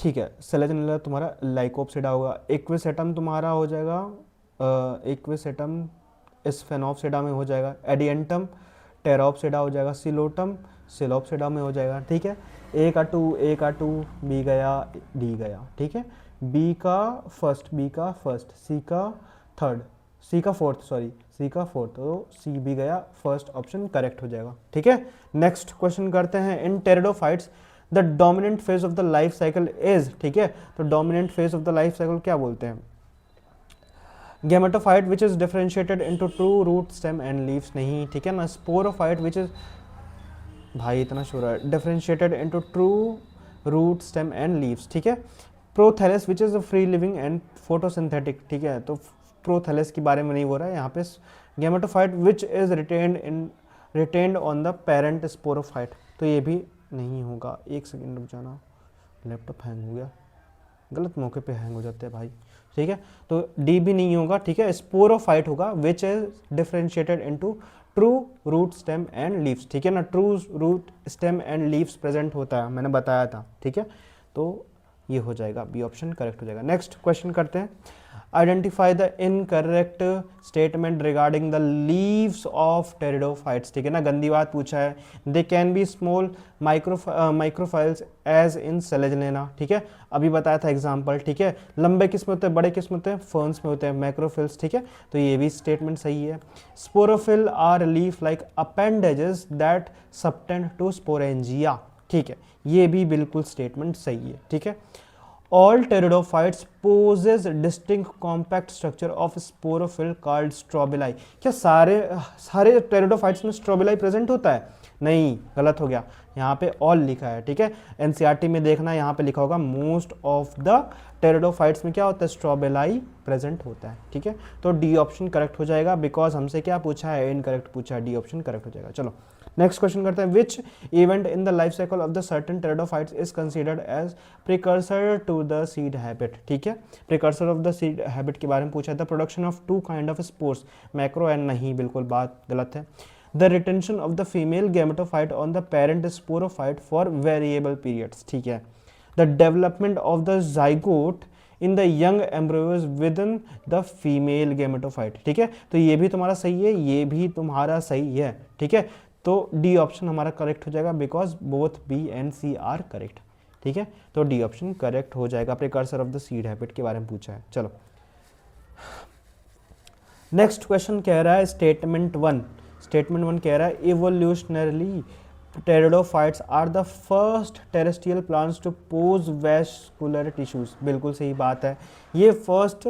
ठीक है, सेलेजनेला तुम्हारा लाइकोप्सिडा होगा। एक्विसेटम तुम्हारा हो जाएगा, एक्विसेटम स्फेनोप्सिडा में हो जाएगा। एडियंटम टेरोप्सिडा हो जाएगा। सिलोटम सिलोप्सिडा में हो जाएगा। ठीक है, ए का टू बी गया, डी गया। ठीक है, बी का फर्स्ट, सी का थर्ड, सी का फोर्थ, तो सी भी गया, फर्स्ट ऑप्शन करेक्ट हो जाएगा। ठीक है, नेक्स्ट क्वेश्चन करते हैं, in pteridophytes the dominant phase of the life cycle is. ठीक है, तो dominant phase of the life cycle क्या बोलते हैं, gametophyte which is differentiated into true root stem and leaves नहीं। ठीक है ना, स्पोरोफाइट विच इज, भाई इतना शोर है, differentiated into true root stem and leaves. ठीक है, prothallus which is free living and photosynthetic. ठीक है, तो प्रोथैलस के बारे में नहीं बोल रहा है यहाँ पे, gametophyte which is retained on the parent sporophyte, तो ये भी नहीं होगा। एक सेकेंड रुक जाना, लैपटॉप हैंग हो गया, गलत मौके पे हैंग हो जाते हैं भाई, ठीक है। तो डी भी नहीं होगा, ठीक है। स्पोरोफाइट होगा which is differentiated into true root stem and leaves, ठीक है ना। True root stem and leaves present होता है, मैंने बताया था, ठीक है। तो ये हो जाएगा, बी ऑप्शन करेक्ट हो जाएगा। नेक्स्ट क्वेश्चन करते हैं। Identify the incorrect statement regarding the leaves of pteridophytes, ठीक है ना। गंदी बात पूछा है। They can be small microphylls as in Selaginella, ठीक है, अभी बताया था एग्जाम्पल, ठीक है। लंबे किस में होते हैं, बड़े किस में होते हैं, फर्न्स में होते हैं, मैक्रोफिल्स, ठीक है। तो ये भी स्टेटमेंट सही है। Sporophyll are leaf like appendages that subtend to sporangia, ठीक है, ये भी बिल्कुल स्टेटमेंट सही है, ठीक है। All pteridophytes possess distinct compact structure of sporophyll called strobili। क्या सारे सारे pteridophytes में strobili प्रेजेंट होता है? नहीं, गलत हो गया, यहाँ पे all लिखा है, ठीक है। एनसीईआरटी में देखना, यहाँ पे लिखा होगा मोस्ट ऑफ द टेरिडोफाइट्स में क्या होता है, स्ट्रोबेलाई प्रेजेंट होता है, ठीक है। तो डी ऑप्शन करेक्ट हो जाएगा, बिकॉज हमसे क्या पूछा है, इनकरेक्ट पूछा है, डी ऑप्शन करेक्ट हो जाएगा। चलो नेक्स्ट क्वेश्चन करते हैं। Which event in the life cycle of the certain pteridophytes is considered as precursor to the seed habit, ठीक है। Precursor of the seed habit के बारे में पूछा है। The production of two kind of spores, macro and नहीं, बिल्कुल बात गलत है। The retention of the female gametophyte on the parent sporophyte for variable periods, ठीक है। The development of the zygote in the young embryos with in the female gametophyte, ठीक है। तो ये भी तुम्हारा सही है, ये भी तुम्हारा सही है, ठीक है। तो डी ऑप्शन हमारा करेक्ट हो जाएगा, because both B and C are correct, ठीक है। तो डी ऑप्शन करेक्ट हो जाएगा। Precursor of the seed habit के बारे में पूछा है। चलो नेक्स्ट क्वेश्चन कह रहा है स्टेटमेंट वन। स्टेटमेंट वन कह रहा है evolutionarily pteridophytes are the first terrestrial plants to possess vascular tissues, बिल्कुल सही बात है। ये फर्स्ट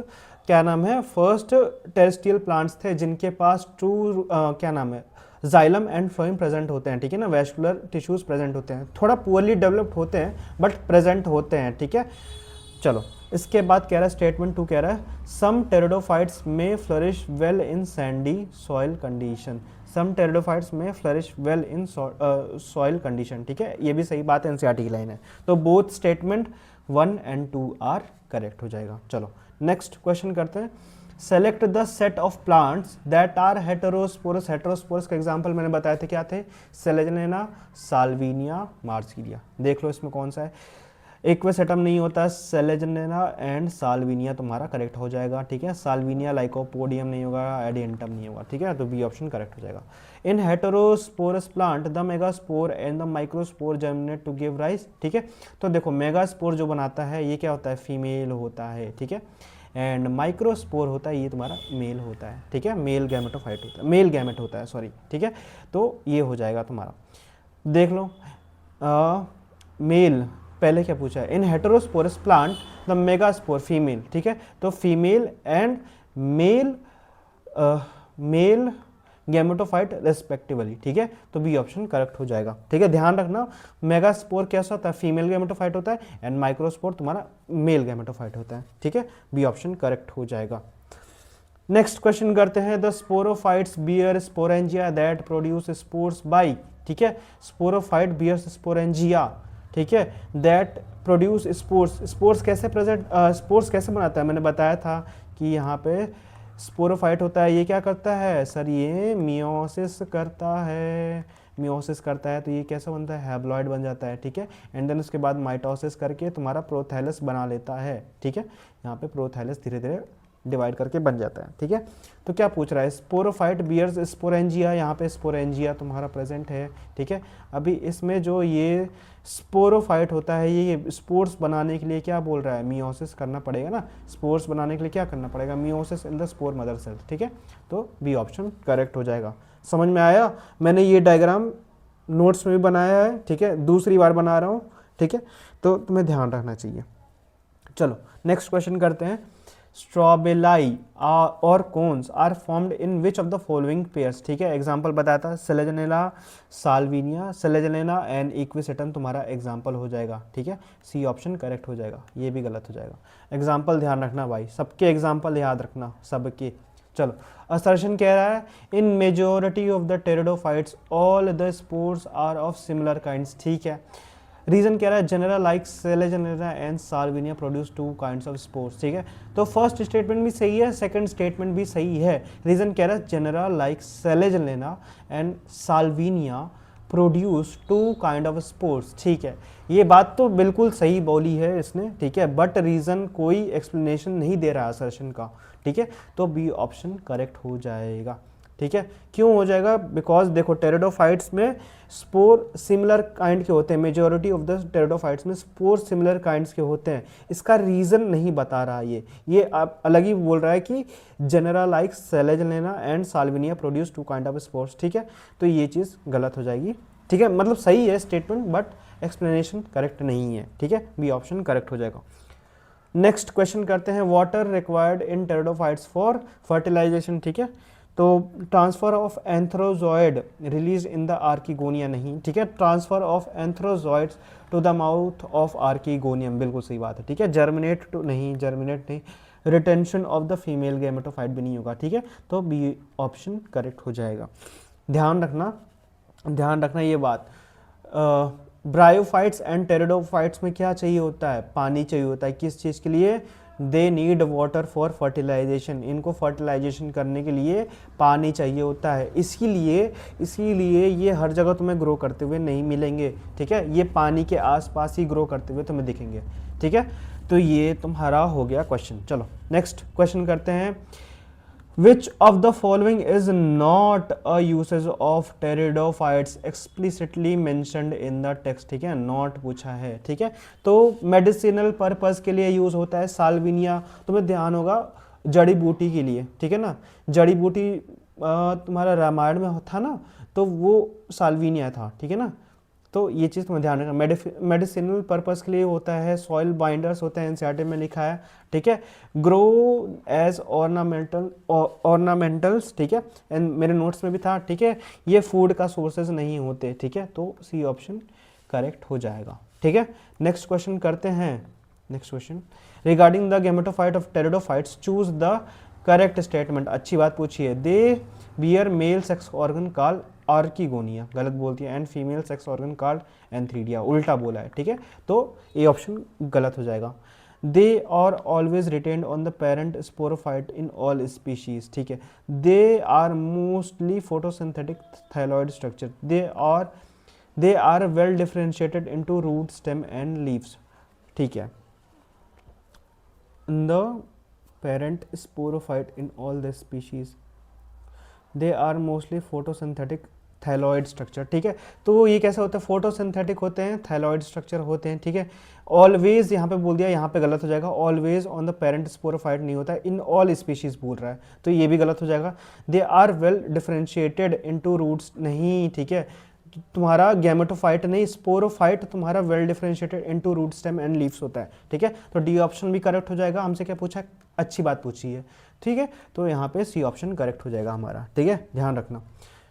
क्या नाम है, फर्स्ट टेरेस्ट्रियल प्लांट्स थे जिनके पास ट्रू क्या नाम है, जाइलम एंड फ्लोएम प्रेजेंट होते हैं, ठीक है ना। वैस्कुलर टिश्यूज प्रेजेंट होते हैं, थोड़ा पुअरली डेवलप्ड होते हैं बट प्रेजेंट होते हैं, ठीक है। चलो इसके बाद कह रहा है स्टेटमेंट टू कह रहा है some pteridophytes may flourish well in sandy soil condition. Some pteridophytes may flourish well in soil condition, ठीक है, ये भी सही बात है, एनसीईआरटी की लाइन है। तो both statement 1 and 2 are correct हो जाएगा। चलो नेक्स्ट क्वेश्चन करते हैं। Select the set of plants that are heterosporous. Heterosporous का एग्जांपल मैंने बताए थे, क्या थे, सेलेजनेना, साल्विनिया, मार्सिलिया। देख लो इसमें कौन सा है, इक्वेसेटम नहीं होता, सेलेजनेना एंड साल्विनिया तुम्हारा करेक्ट हो जाएगा, ठीक है। साल्विनिया लाइकोपोडियम नहीं होगा, एडियंटम नहीं होगा, ठीक है। तो बी ऑप्शन करेक्ट हो जाएगा। In heterosporous plant the megaspore and the microspore germinate to give rise, ठीक है। तो देखो मेगास्पोर जो बनाता है ये क्या होता है, फीमेल होता है, ठीक है। एंड माइक्रोस्पोर होता है ये तुम्हारा मेल होता है, ठीक है, मेल गैमेटोफाइट होता है, मेल गैमेट होता है, सॉरी, ठीक है। तो ये हो जाएगा तुम्हारा, देख लो मेल पहले क्या पूछा है, in heterosporous plant the megaspore female, ठीक है। तो female and male male gametophyte respectively, ठीक है। तो बी ऑप्शन करेक्ट हो जाएगा, ठीक है। ध्यान रखना मेगास्पोर कैसा होता है, फीमेल गैमेटोफाइट होता है, एंड माइक्रोस्पोर तुम्हारा मेल गैमेटोफाइट होता है, ठीक है। बी ऑप्शन करेक्ट हो जाएगा। नेक्स्ट क्वेश्चन करते हैं। The sporophytes bear sporangia that produce spores by, ठीक है। स्पोरोफाइट बियर्स स्पोरेंजिया, ठीक है, दैट प्रोड्यूस स्पोर्स। स्पोर्स कैसे प्रेजेंट स्पोर्स कैसे बनाता है, मैंने बताया था कि यहाँ पे स्पोरोफाइट होता है, ये क्या करता है सर, ये मियोसिस करता है, मियोसिस करता है, तो ये कैसा बनता है, हैप्लॉइड बन जाता है, ठीक है। एंड देन उसके बाद माइटोसिस करके तुम्हारा प्रोथैलस बना लेता है, ठीक है। यहाँ पे प्रोथैलस धीरे धीरे डिवाइड करके बन जाता है, ठीक है। तो क्या पूछ रहा है, स्पोरोफाइट बियर्स स्पोरेंजिया, यहाँ पे स्पोरेंजिया तुम्हारा प्रेजेंट है, ठीक है। अभी इसमें जो ये स्पोरोफाइट होता है ये स्पोर्स बनाने के लिए क्या बोल रहा है, मियोसिस करना पड़ेगा ना, स्पोर्स बनाने के लिए क्या करना पड़ेगा, meiosis in the spore mother cell, ठीक है। तो बी ऑप्शन करेक्ट हो जाएगा। समझ में आया, मैंने ये डायग्राम नोट्स में भी बनाया है, ठीक है, दूसरी बार बना रहा हूँ, ठीक है, तो तुम्हें ध्यान रखना चाहिए। चलो नेक्स्ट क्वेश्चन करते हैं। स्ट्रॉबेलाई और cones are formed in which of the following pairs, ठीक है। एग्जांपल बताया था Selaginella, Salvinia, Selaginella and Equisetum तुम्हारा एग्जांपल हो जाएगा, ठीक है। सी ऑप्शन करेक्ट हो जाएगा, ये भी गलत हो जाएगा। एग्जांपल ध्यान रखना भाई, सबके एग्जांपल याद रखना, सबके, चलो, असर्शन कह रहा है in majority of the pteridophytes all the spores are of similar kinds, ठीक है। रीजन कह रहा है genera like Selaginella and Salvinia produce two kinds of spores, ठीक है। तो फर्स्ट स्टेटमेंट भी सही है, सेकंड स्टेटमेंट भी सही है। रीजन कह रहा है genera like Selaginella and Salvinia produce two kind of spores, ठीक है। ये बात तो बिल्कुल सही बोली है इसने, ठीक है, बट रीजन कोई एक्सप्लेनेशन नहीं दे रहा असर्शन का, ठीक है। तो बी ऑप्शन करेक्ट हो जाएगा, ठीक है। क्यों हो जाएगा? बिकॉज देखो टेरिडोफाइट्स में स्पोर सिमिलर काइंड के होते हैं, मेजॉरिटी ऑफ द टेरिडोफाइट्स में स्पोर सिमिलर काइंड्स के होते हैं। इसका रीजन नहीं बता रहा ये आप अलग ही बोल रहा है कि genera like Selaginella and Salvinia produce two kind of spores, ठीक है। तो ये चीज़ गलत हो जाएगी, ठीक है। मतलब सही है स्टेटमेंट बट एक्सप्लेनेशन करेक्ट नहीं है, ठीक है। बी ऑप्शन करेक्ट हो जाएगा। नेक्स्ट क्वेश्चन करते हैं, water required in pteridophytes for fertilisation, ठीक है। तो transfer of antherozoid release in the archegonia नहीं, ठीक है। Transfer of antherozoids to the mouth of archegonium, बिल्कुल सही बात है, ठीक है। जर्मिनेट टू नहीं, जर्मिनेट नहीं। Retention of the female gametophyte भी नहीं होगा, ठीक है। तो बी ऑप्शन करेक्ट हो जाएगा। ध्यान रखना ये बात, ब्रायोफाइट्स एंड टेरिडोफाइट्स में क्या चाहिए होता है? पानी चाहिए होता है। किस चीज़ के लिए? They need water for fertilization, इनको फर्टिलाइजेशन करने के लिए पानी चाहिए होता है। इसीलिए ये हर जगह तुम्हें ग्रो करते हुए नहीं मिलेंगे, ठीक है। ये पानी के आसपास ही ग्रो करते हुए तुम्हें दिखेंगे, ठीक है। तो ये तुम्हारा हो गया क्वेश्चन। चलो नेक्स्ट क्वेश्चन करते हैं, Which of the following is not a usage of pteridophytes explicitly mentioned in the text, ठीक है। नॉट पूछा है, ठीक है। तो मेडिसिनल पर्पस के लिए यूज होता है साल्विनिया, तुम्हें ध्यान होगा जड़ी बूटी के लिए, ठीक है ना। जड़ी बूटी तुम्हारा रामायण में था ना, तो वो साल्विनिया था, ठीक है ना। तो ये चीज़ तुम्हें ध्यान रखना। मेडिसिनल पर्पस के लिए होता है, सॉइल बाइंडर्स होते हैं, एनसीईआरटी में लिखा है, ठीक है। ग्रो एज ऑर्नामेंटल्स, ठीक है। एंड मेरे नोट्स में भी था, ठीक है। ये फूड का सोर्सेज नहीं होते, ठीक है। तो सी ऑप्शन करेक्ट हो जाएगा, ठीक है। नेक्स्ट क्वेश्चन करते हैं। Next question, regarding the gametophyte of pteridophytes choose the correct statement. अच्छी बात पूछी है। दे beer mail sex organ called archegonia, गलत बोलती है, and female sex organ called antheridia, उल्टा बोला है, ठीक है। तो ए ऑप्शन गलत हो जाएगा। They are always retained on the parent sporophyte in all species, ठीक है। They are mostly photosynthetic thalloid structure. They are well differentiated into root, stem and leaves, ठीक है। The parent sporophyte in all the species, they are mostly photosynthetic thalloid structure, ठीक है। तो ये कैसे होता है? फोटोसिंथेटिक होते हैं, थायलॉइड स्ट्रक्चर होते हैं, ठीक है। ऑलवेज यहाँ पे बोल दिया, यहाँ पे गलत हो जाएगा। Always on the parent sporophyte नहीं होता है, इन ऑल स्पीशीज बोल रहा है, तो ये भी गलत हो जाएगा। They are well differentiated into roots नहीं, ठीक है। तुम्हारा गैमेटोफाइट नहीं, स्पोरोफाइट तुम्हारा well differentiated into root, stem and leaves होता है, ठीक है। तो डी ऑप्शन भी करेक्ट हो जाएगा। हमसे क्या पूछा? अच्छी बात पूछी है, ठीक है। तो यहाँ पे सी ऑप्शन करेक्ट हो जाएगा हमारा, ठीक है, ध्यान रखना।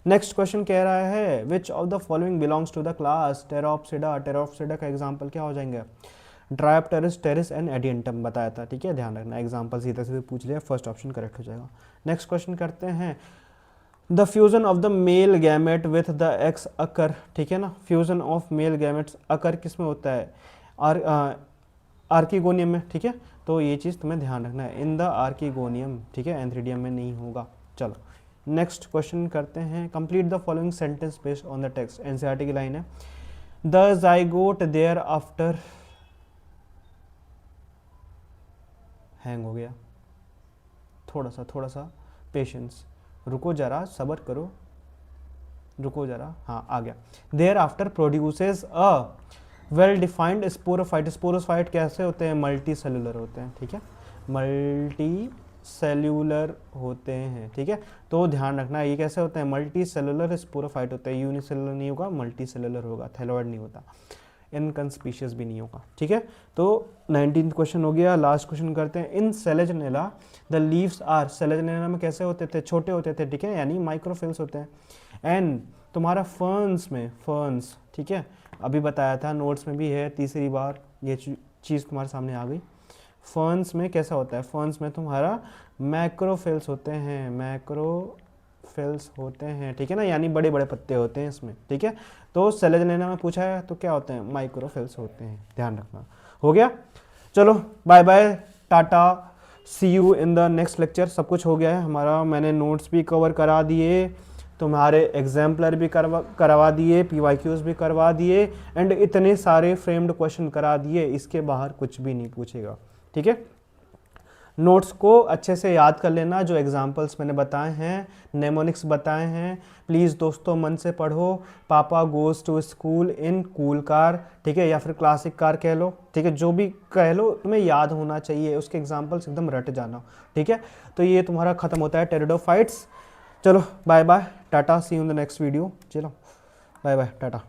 नेक्स्ट क्वेश्चन कह रहा है, which of the following belongs to the class pteropsida. Pteropsida का एग्जाम्पल क्या हो जाएंगे? ड्रायोप्टेरिस, टेरिस एंड एडियंटम बताया था, ठीक है, ध्यान रखना। एग्जाम्पल सीधे सीधे पूछ लिया, फर्स्ट ऑप्शन करेक्ट हो जाएगा। नेक्स्ट क्वेश्चन करते हैं, the fusion of the male gamete with the egg occur, ठीक है ना। Fusion of male gametes occur किस में होता है? आर्किगोनियम में, ठीक है। तो ये चीज़ तुम्हें ध्यान रखना है, इन द आर्किगोनियम, ठीक है, एंथ्रीडियम में नहीं होगा। चलो नेक्स्ट क्वेश्चन करते हैं, complete the following sentence based on the text. NCERT की लाइन है, the zygote thereafter, hang हो गया, थोड़ा सा पेशेंस, रुको जरा, सब्र करो, रुको जरा, हाँ आ गया। Thereafter produces a well defined sporophyte. Sporophyte कैसे होते हैं? मल्टी सेलुलर होते हैं, ठीक है, मल्टी सेल्यूलर होते हैं, ठीक है। तो ध्यान रखना, ये कैसे होते हैं? मल्टी सेलुलर स्पोरोफाइट होते हैं, यूनिसेलुलर नहीं होगा, मल्टी सेलुलर होगा, थायलॉइड नहीं होता, इनकंस्पीशियस भी नहीं होगा, ठीक है। तो 19th क्वेश्चन हो गया। लास्ट क्वेश्चन करते हैं, इन सेलेजनेला द लीव्स आर, सेलेजनेला में कैसे होते थे? छोटे होते थे, ठीक है, यानी माइक्रोफिल्स होते हैं। एंड तुम्हारा फर्न्स में, फर्न्स, ठीक है, अभी बताया था, नोट्स में भी है, तीसरी बार ये चीज़ तुम्हारे सामने आ गई। फर्न्स में कैसा होता है, फर्न्स में तुम्हारा मैक्रोफिल्स होते हैं, मैक्रोफिल्स होते हैं, ठीक है ना, यानी बड़े बड़े पत्ते होते हैं इसमें, ठीक है। तो सेलेजनेना में पूछा है तो क्या होते हैं, माइक्रोफिल्स होते हैं, ध्यान रखना। हो गया, चलो bye bye, tata, see you in the next lecture. सब कुछ हो गया है हमारा, मैंने नोट्स भी कवर करा दिए, तुम्हारे एग्जाम्पलर भी करवा दिए, पीवाईक्यूज भी करवा दिए, एंड इतने सारे फ्रेम्ड क्वेश्चन करा दिए, इसके बाहर कुछ भी नहीं पूछेगा, ठीक है। नोट्स को अच्छे से याद कर लेना, जो एग्जाम्पल्स मैंने बताए हैं, नेमोनिक्स बताए हैं, प्लीज़ दोस्तों मन से पढ़ो। पापा goes to school in cool car, ठीक है, या फिर क्लासिक कार कह लो, ठीक है, जो भी कह लो, तुम्हें याद होना चाहिए, उसके एग्जाम्पल्स एकदम रट जाना, ठीक है। तो ये तुम्हारा खत्म होता है टेरिडोफाइट्स। चलो bye bye, tata, see you in the next video. चलो बाय बाय, टाटा।